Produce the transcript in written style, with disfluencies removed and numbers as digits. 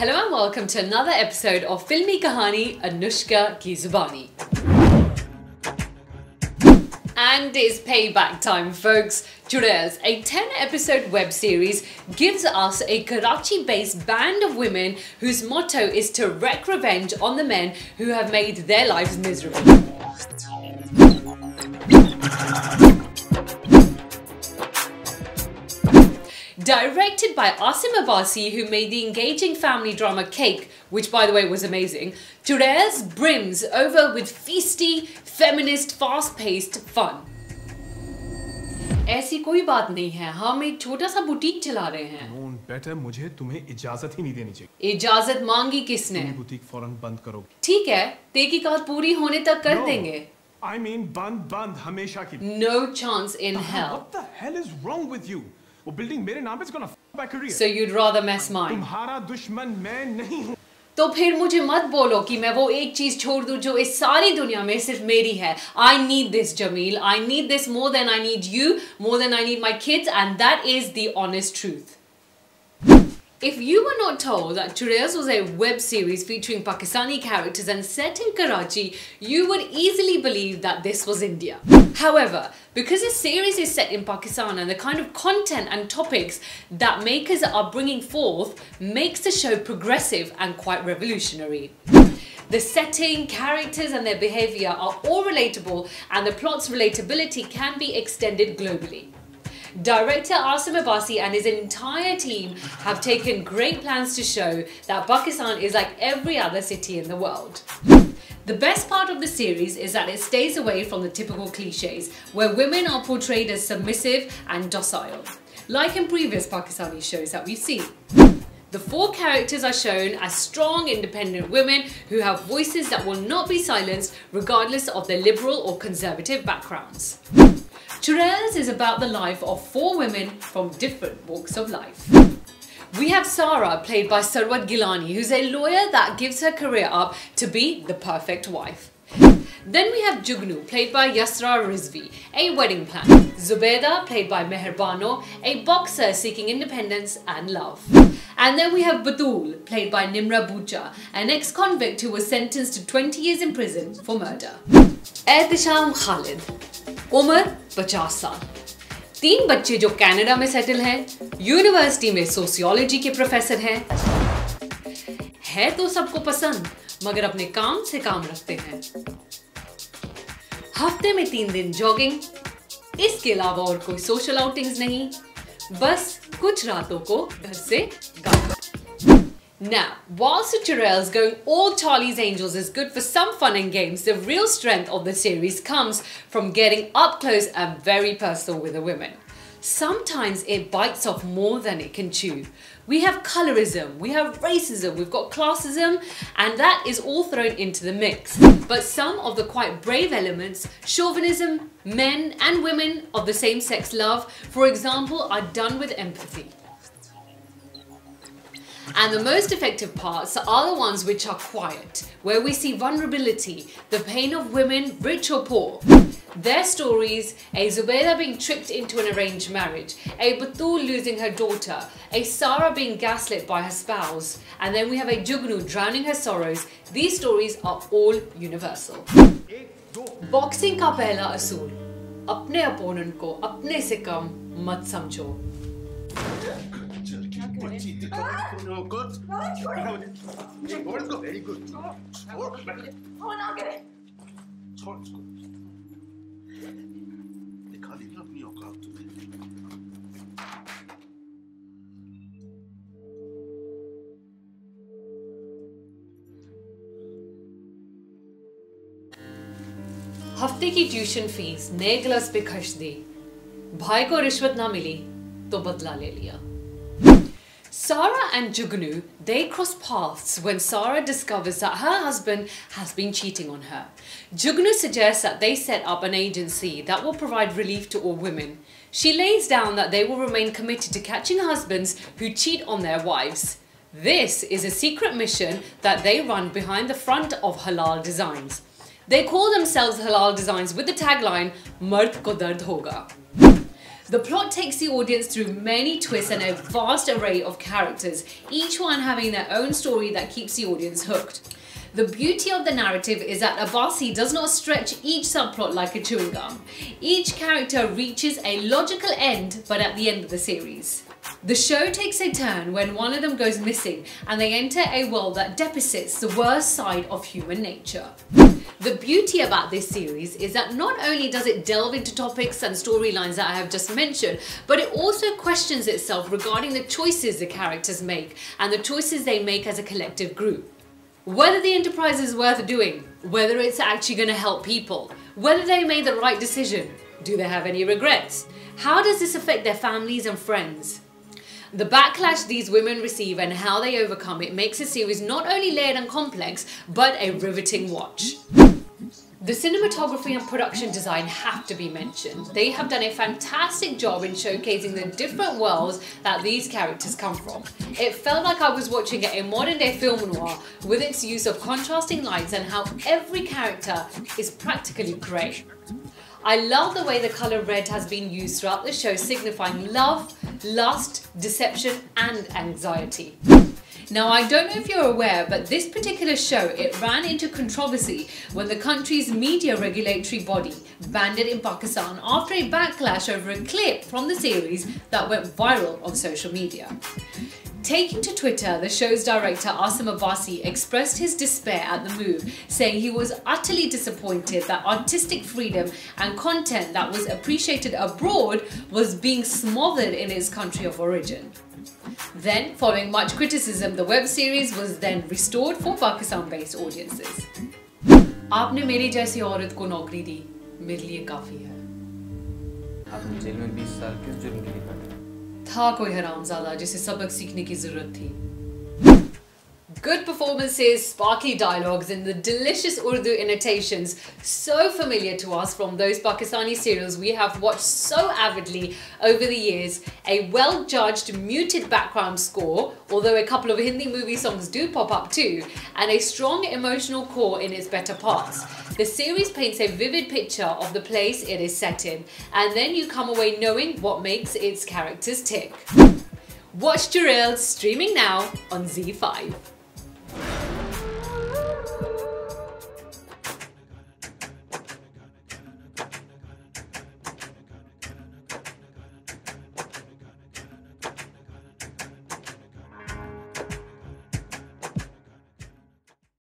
Hello and welcome to another episode of Filmi Kahani Anushka Ki Zubani. And it's payback time, folks. Churels, a 10-episode web series, gives us a Karachi-based band of women whose motto is to wreak revenge on the men who have made their lives miserable. Directed by Asim Abbasi, who made the engaging family drama Cake, which by the way was amazing, Churels brims over with feisty, feminist, fast-paced fun. ऐसी कोई बात नहीं है, हम एक छोटा सा boutique चला रहे हैं। बेटर मुझे तुम्हें इजाजत ही नहीं देनी चाहिए। इजाजत मांगी किसने? तुम बुटीक फौरन बंद करो। ठीक है, तहकीकात पूरी होने तक कर देंगे। I mean बंद हमेशा की। No chance in hell. What the hell is wrong with you? वो बिल्डिंग मेरे नाम पे is gonna f my career. So you'd rather mess mine? तुम्हारा दुश्मन मैं नहीं हूँ। तो फिर मुझे मत बोलो कि मैं वो एक चीज छोड़ दूं जो इस सारी दुनिया में सिर्फ मेरी है। I need this, Jamil. I need this more than I need you, more than I need my kids, and that is the honest truth. If you were not told that Churels was a web series featuring Pakistani characters and set in Karachi, you would easily believe that this was India. However, because the series is set in Pakistan and the kind of content and topics that makers are bringing forth makes the show progressive and quite revolutionary. The setting, characters and their behaviour are all relatable, and the plot's relatability can be extended globally. Director Asim Abbasi and his entire team have taken great plans to show that Pakistan is like every other city in the world. The best part of the series is that it stays away from the typical cliches, where women are portrayed as submissive and docile, like in previous Pakistani shows that we've seen. The 4 characters are shown as strong, independent women who have voices that will not be silenced regardless of their liberal or conservative backgrounds. Churels is about the life of 4 women from different walks of life. We have Sara, played by Sarwat Gilani, who's a lawyer that gives her career up to be the perfect wife. Then we have Jugnu, played by Yasra Rizvi, a wedding planner. Zubeda, played by Meher Bano, a boxer seeking independence and love. And then we have Batul, played by Nimra Bucha, an ex-convict who was sentenced to 20 years in prison for murder. Ehtisham Khalid, उम्र 50 साल, 3 बच्चे जो Canada में settle हैं, university में sociology के professor हैं। है तो सबको पसंद, मगर अपने काम से काम रखते हैं। हफ्ते में 3 दिन जॉगिंग, इसके अलावा और कोई सोशल आउटिंग्स नहीं, बस कुछ रातों को घर से गायब। Now, whilst Churels going all Charlie's Angels is good for some fun and games, the real strength of the series comes from getting up close and very personal with the women. Sometimes it bites off more than it can chew. We have colorism, we have racism, we've got classism, and that is all thrown into the mix. But some of the quite brave elements, chauvinism, men and women of the same sex love, for example, are done with empathy. And the most effective parts are the ones which are quiet, where we see vulnerability, the pain of women, rich or poor. Their stories, a Zubeda being tricked into an arranged marriage, a Batul losing her daughter, a Sara being gaslit by her spouse, and then we have a Jugnu drowning her sorrows. These stories are all universal. Boxing का पहला असूल, अपने opponent को अपने से कम मत समझो. No, good. Very good. Oh, now get it. हफ्ते की ट्यूशन फीस नए क्लास पे खर्च दी, भाई को रिश्वत ना मिली तो बदला ले लिया. Sara and Jugnu, they cross paths when Sara discovers that her husband has been cheating on her. Jugnu suggests that they set up an agency that will provide relief to all women. She lays down that they will remain committed to catching husbands who cheat on their wives. This is a secret mission that they run behind the front of Halal Designs. They call themselves Halal Designs with the tagline, Mard ko dard hoga. The plot takes the audience through many twists and a vast array of characters, each one having their own story that keeps the audience hooked. The beauty of the narrative is that Abbasi does not stretch each subplot like a chewing gum. Each character reaches a logical end, but at the end of the series. The show takes a turn when one of them goes missing and they enter a world that depicts the worst side of human nature. The beauty about this series is that not only does it delve into topics and storylines that I have just mentioned, but it also questions itself regarding the choices the characters make and the choices they make as a collective group. Whether the enterprise is worth doing, whether it's actually going to help people, whether they made the right decision, do they have any regrets? How does this affect their families and friends? The backlash these women receive and how they overcome it makes the series not only layered and complex, but a riveting watch. The cinematography and production design have to be mentioned. They have done a fantastic job in showcasing the different worlds that these characters come from. It felt like I was watching a modern day film noir with its use of contrasting lights and how every character is practically grey. I love the way the colour red has been used throughout the show, signifying love, lust, deception and anxiety. Now, I don't know if you're aware, but this particular show, it ran into controversy when the country's media regulatory body banned it in Pakistan after a backlash over a clip from the series that went viral on social media. Taking to Twitter, the show's director Asim Abbasi expressed his despair at the move, saying he was utterly disappointed that artistic freedom and content that was appreciated abroad was being smothered in its country of origin. Then, following much criticism, the web series was then restored for Pakistan-based audiences. आपने मेरी जैसी औरत को नौकरी दी, मेरे लिए काफी है। आपने जेल में 20 साल किस जुर्म के लिए काटे? था कोई हरामजादा जिसे सबक सीखने की जरूरत थी। Good performances, sparkly dialogues and the delicious Urdu annotations, so familiar to us from those Pakistani serials we have watched so avidly over the years, a well-judged muted background score, although a couple of Hindi movie songs do pop up too, and a strong emotional core in its better parts. The series paints a vivid picture of the place it is set in, and then you come away knowing what makes its characters tick. Watch Jurail streaming now on ZEE5.